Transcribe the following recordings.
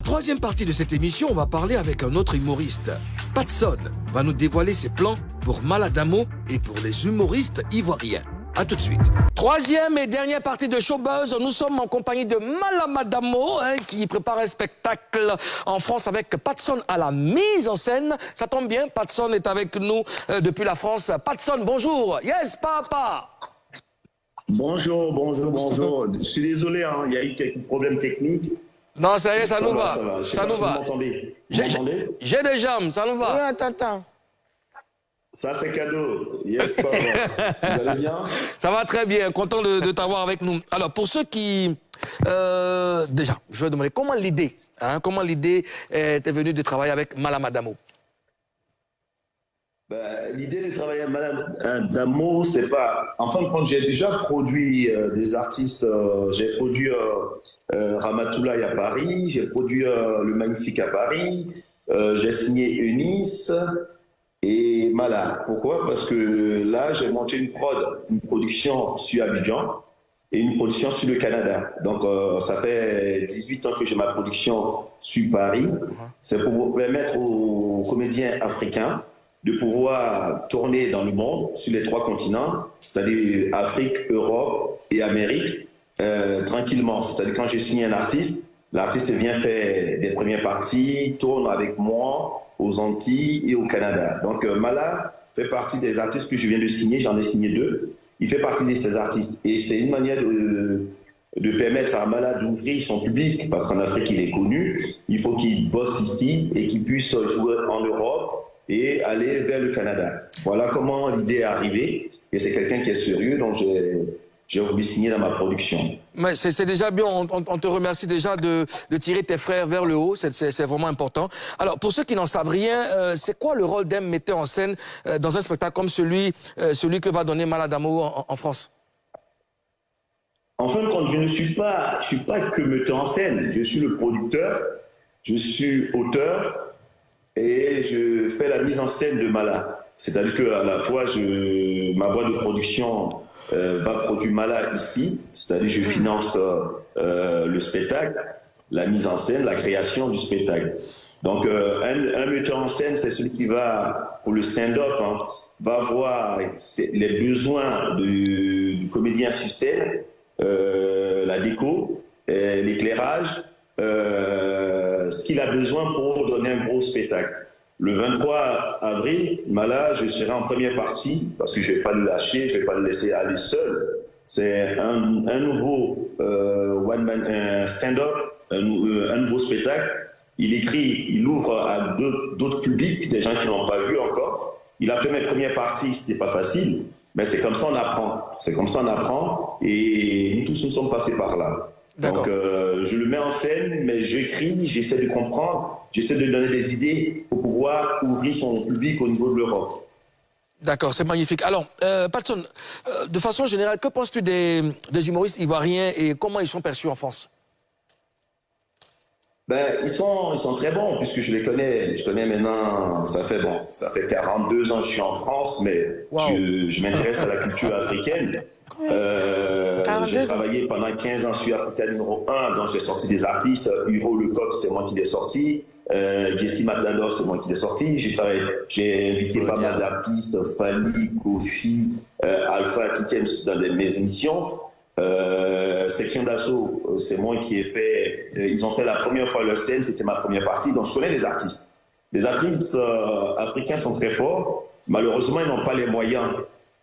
troisième partie de cette émission, on va parler avec un autre humoriste. Patson va nous dévoiler ses plans pour Maladamo et pour les humoristes ivoiriens. A tout de suite. Troisième et dernière partie de Showbuzz. Nous sommes en compagnie de Maladamo, qui prépare un spectacle en France avec Patson à la mise en scène. Ça tombe bien, Patson est avec nous depuis la France. Patson, bonjour. Yes, papa. Bonjour, bonjour, bonjour. Je suis désolé, hein, il y a eu quelques problèmes techniques. Non, ça y est, ça nous va. Ça nous va. Vous m'entendez? J'ai des jambes, ça nous va. Oui, attends. Ça, c'est cadeau. Yes, papa. Vous allez bien? Ça va très bien, content de t'avoir avec nous. Alors, pour ceux qui... déjà, je vais demander comment l'idée est venue de travailler avec Maladamo? L'idée de travailler avec Maladamo, c'est pas... En fin de compte, j'ai déjà produit des artistes. J'ai produit Ramatoulaye à Paris, j'ai produit Le Magnifique à Paris, j'ai signé Eunice et Mala. Pourquoi? Parce que là, j'ai monté une production sur Abidjan et une production sur le Canada. Donc, ça fait 18 ans que j'ai ma production sur Paris. C'est pour permettre aux comédiens africains de pouvoir tourner dans le monde, sur les 3 continents, c'est-à-dire Afrique, Europe et Amérique, tranquillement. C'est-à-dire quand j'ai signé un artiste, l'artiste vient faire des premières parties, tourne avec moi aux Antilles et au Canada. Donc Mala fait partie des artistes que je viens de signer, j'en ai signé 2. Il fait partie de ces artistes. Et c'est une manière de permettre à Mala d'ouvrir son public, parce qu'en Afrique il est connu, il faut qu'il bosse ici et qu'il puisse jouer en Europe et aller vers le Canada. Voilà comment l'idée est arrivée. Et c'est quelqu'un qui est sérieux, donc j'ai voulu signer dans ma production. Mais c'est déjà bien, on te remercie déjà de tirer tes frères vers le haut, c'est vraiment important. Alors, pour ceux qui n'en savent rien, c'est quoi le rôle d'un metteur en scène dans un spectacle comme celui que va donner Maladamo en France? En fin de compte, je ne suis pas que metteur en scène, je suis le producteur, je suis auteur, et je fais la mise en scène de Mala. C'est-à-dire qu'à la fois, ma boîte de production va produire Mala ici, c'est-à-dire je finance le spectacle, la mise en scène, la création du spectacle. Donc un metteur en scène, c'est celui qui va, pour le stand-up, va voir les besoins du comédien sur scène, la déco, l'éclairage, ce qu'il a besoin pour donner un gros spectacle. Le 23 avril, Mala, je serai en première partie, parce que je ne vais pas le lâcher, je ne vais pas le laisser aller seul. C'est un nouveau stand-up, un nouveau spectacle. Il ouvre à d'autres publics, des gens qui ne l'ont pas vu encore. Il a fait mes premières parties, ce n'était pas facile, mais c'est comme ça on apprend. C'est comme ça on apprend, et nous tous nous sommes passés par là. Donc je le mets en scène, mais j'écris, j'essaie de comprendre, j'essaie de donner des idées pour pouvoir ouvrir son public au niveau de l'Europe. D'accord, c'est magnifique. Alors, Patson, de façon générale, que penses-tu des humoristes ivoiriens et comment ils sont perçus en France? Ils sont très bons, puisque je les connais. Je connais maintenant, ça fait 42 ans que je suis en France, mais je m'intéresse à la culture africaine. J'ai travaillé pendant 15 ans sur Africa numéro 1, donc j'ai sorti des artistes. Huro Lecoq, c'est moi qui l'ai sorti. Jesse Matador, c'est moi qui l'ai sorti. J'ai invité pas mal d'artistes, Fali, Kofi, Alpha, Tiken dans mes émissions. Section d'assaut, c'est moi qui ai fait. Ils ont fait la première fois leur scène, c'était ma première partie, donc je connais les artistes. Les artistes africains sont très forts. Malheureusement, ils n'ont pas les moyens,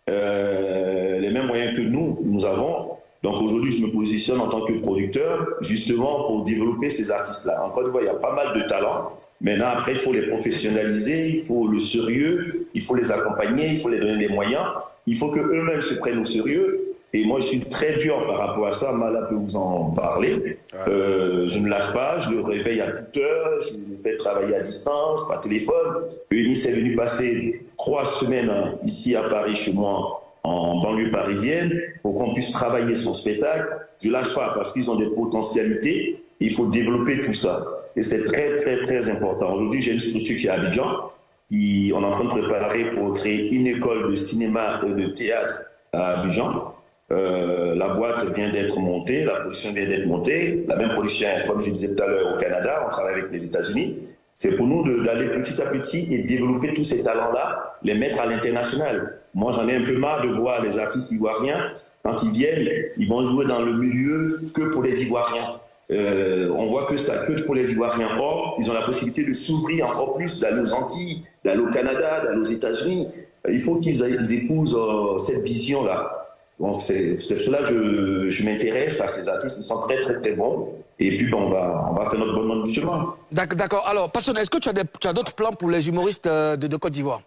les mêmes moyens que nous avons. Donc aujourd'hui, je me positionne en tant que producteur, justement pour développer ces artistes-là. Encore une fois, il y a pas mal de talents. Maintenant, après, il faut les professionnaliser, il faut le sérieux, il faut les accompagner, il faut les donner des moyens. Il faut qu'eux-mêmes se prennent au sérieux. Et moi, je suis très dur par rapport à ça. Mala peut vous en parler. Je ne lâche pas, je le réveille à toute heure, je le fais travailler à distance, par téléphone. Eunice est venue passer 3 semaines ici à Paris, chez moi, en banlieue parisienne, pour qu'on puisse travailler son spectacle. Je ne lâche pas parce qu'ils ont des potentialités. Il faut développer tout ça. Et c'est très, très, très important. Aujourd'hui, j'ai une structure qui est à Abidjan. On est en train de préparer pour créer une école de cinéma et de théâtre à Abidjan. La boîte vient d'être montée, la production vient d'être montée. La même production, comme je disais tout à l'heure, au Canada, on travaille avec les États-Unis. C'est pour nous d'aller petit à petit et développer tous ces talents-là, les mettre à l'international. Moi, j'en ai un peu marre de voir les artistes ivoiriens, quand ils viennent, ils vont jouer dans le milieu que pour les Ivoiriens. On voit que ça que pour les Ivoiriens. Or, ils ont la possibilité de s'ouvrir encore plus, d'aller aux Antilles, d'aller au Canada, d'aller aux États-Unis. Il faut qu'ils épousent cette vision-là. Donc, c'est pour cela que je m'intéresse à ces artistes. Ils sont très, très, très bons. Et puis, on va faire notre bonne du chemin. D'accord. Alors, Patson, est-ce que tu as d'autres plans pour les humoristes de Côte d'Ivoire?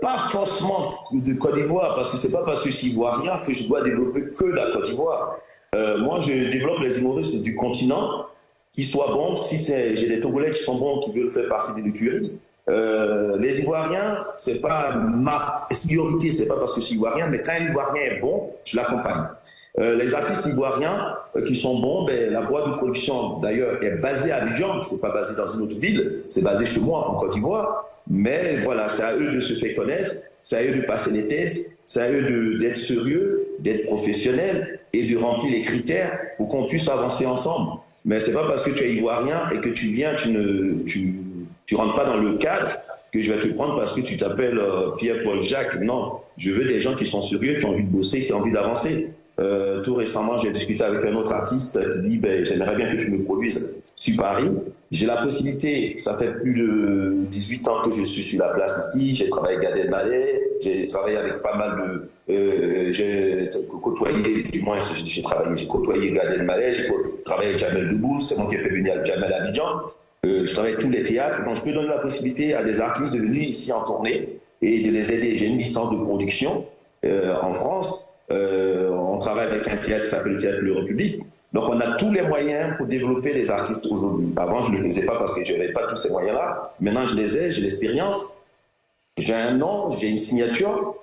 Pas forcément de Côte d'Ivoire, parce que c'est pas parce que je suis ivoirien que je dois développer que la Côte d'Ivoire. Moi, je développe les humoristes du continent, qui soient bons. Si j'ai des Togolais qui sont bons, qui veulent faire partie de l'écurie. Les Ivoiriens, c'est pas ma priorité, c'est pas parce que je suis Ivoirien, mais quand un Ivoirien est bon, je l'accompagne. Les artistes ivoiriens qui sont bons, la boîte de production d'ailleurs est basée à Abidjan, c'est pas basé dans une autre ville, c'est basé chez moi en Côte d'Ivoire. Mais voilà, c'est à eux de se faire connaître, c'est à eux de passer les tests, c'est à eux d'être sérieux, d'être professionnels et de remplir les critères pour qu'on puisse avancer ensemble. Mais c'est pas parce que tu es ivoirien et que tu viens, tu rentres pas dans le cadre que je vais te prendre parce que tu t'appelles Pierre-Paul Jacques. Non, je veux des gens qui sont sérieux, qui ont envie de bosser, qui ont envie d'avancer. Tout récemment, j'ai discuté avec un autre artiste qui dit j'aimerais bien que tu me produises sur Paris. J'ai la possibilité, ça fait plus de 18 ans que je suis sur la place ici, j'ai travaillé avec Gad Elmaleh, j'ai travaillé avec pas mal de... j'ai côtoyé, du moins j'ai côtoyé Gad Elmaleh, j'ai travaillé avec Jamel Debbouze, c'est moi qui ai fait venir Jamel à Abidjan. Je travaille avec tous les théâtres, donc je peux donner la possibilité à des artistes de venir ici en tournée et de les aider. J'ai une licence de production en France. On travaille avec un théâtre qui s'appelle le Théâtre Le République. Donc on a tous les moyens pour développer les artistes aujourd'hui. Avant, je ne le faisais pas parce que je n'avais pas tous ces moyens-là. Maintenant, je les ai, j'ai l'expérience. J'ai un nom, j'ai une signature.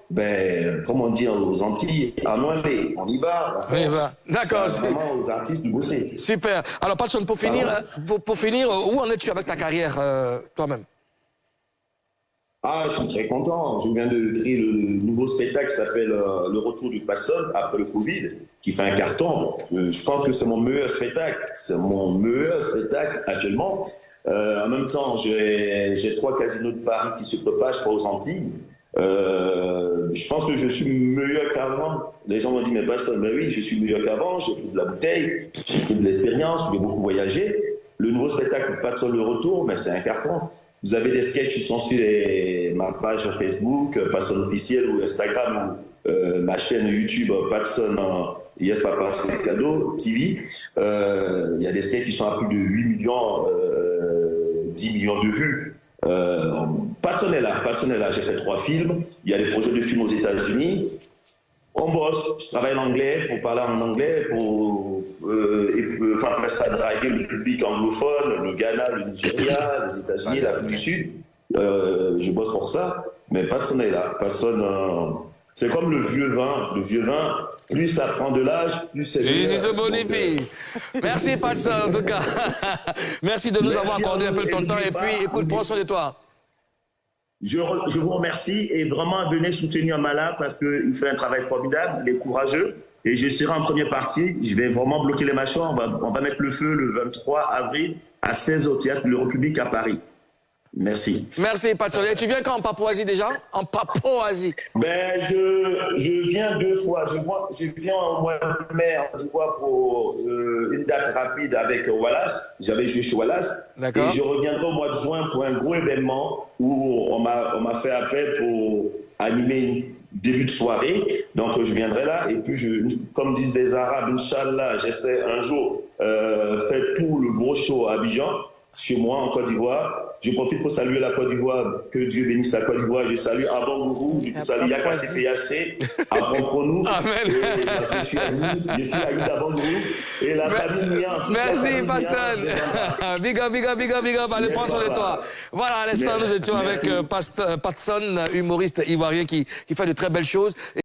Comme on dit aux Antilles, on y va. On y va. D'accord. C'est vraiment aux artistes de bosser. Super. Alors, Patson, pour finir, où en es-tu avec ta carrière toi-même? Ah, je suis très content. Je viens de créer le nouveau spectacle qui s'appelle Le Retour du Patson après le Covid, qui fait un carton. Je pense que c'est mon meilleur spectacle. C'est mon meilleur spectacle actuellement. En même temps, j'ai 3 casinos de Paris qui se propagent aux Antilles. Je pense que je suis meilleur qu'avant. Les gens m'ont dit, mais Patson, ben oui, je suis meilleur qu'avant. J'ai pris de la bouteille, j'ai pris de l'expérience, j'ai beaucoup voyagé. Le nouveau spectacle Patson Le Retour, c'est un carton. Vous avez des sketchs qui sont sur ma page Facebook, Patson officiel ou Instagram, ou ma chaîne YouTube Patson Yes Papa c'est cadeau TV. Il y a des sketchs qui sont à plus de 8 millions, 10 millions de vues. Patson est là, j'ai fait 3 films. Il y a des projets de films aux États-Unis. On bosse, je travaille l'anglais pour parler en anglais, après ça, draguer le public anglophone, le Ghana, le Nigeria, les États-Unis, l'Afrique du Sud. Je bosse pour ça, mais Patson est là. Patson, c'est comme le vieux vin. Le vieux vin, plus ça prend de l'âge, plus c'est... Il se bonifie. Merci Patson, en tout cas. Merci de nous avoir accordé un peu de ton temps. Et puis, écoute, prends soin de toi. Je vous remercie et vraiment venez soutenir Mala parce qu'il fait un travail formidable, il est courageux et je serai en première partie. Je vais vraiment bloquer les machins. On va mettre le feu le 23 avril à 16h au Théâtre Le République à Paris. Merci. Merci Patson. Et tu viens quand en Papouasie déjà? En Papouasie? Je viens 2 fois. Je viens au mois de mai en Côte d'Ivoire pour une date rapide avec Wallace. J'avais joué chez Wallace. Et je reviendrai au mois de juin pour un gros événement où on m'a fait appel pour animer une début de soirée. Donc je viendrai là. Et puis, comme disent les Arabes, Inch'Allah, j'espère un jour faire tout le gros show à Abidjan, chez moi en Côte d'Ivoire. Je profite pour saluer la Côte d'Ivoire. Que Dieu bénisse la Côte d'Ivoire. Je salue Abangourou. Je salue Yaka CPAC. Abangourou. Amen. Parce que je suis à Abangourou. Et la famille Nia. Merci, Patson. Big up. Allez, prends soin de toi. Voilà, à l'instant, nous étions avec Patson, humoriste ivoirien qui fait de très belles choses.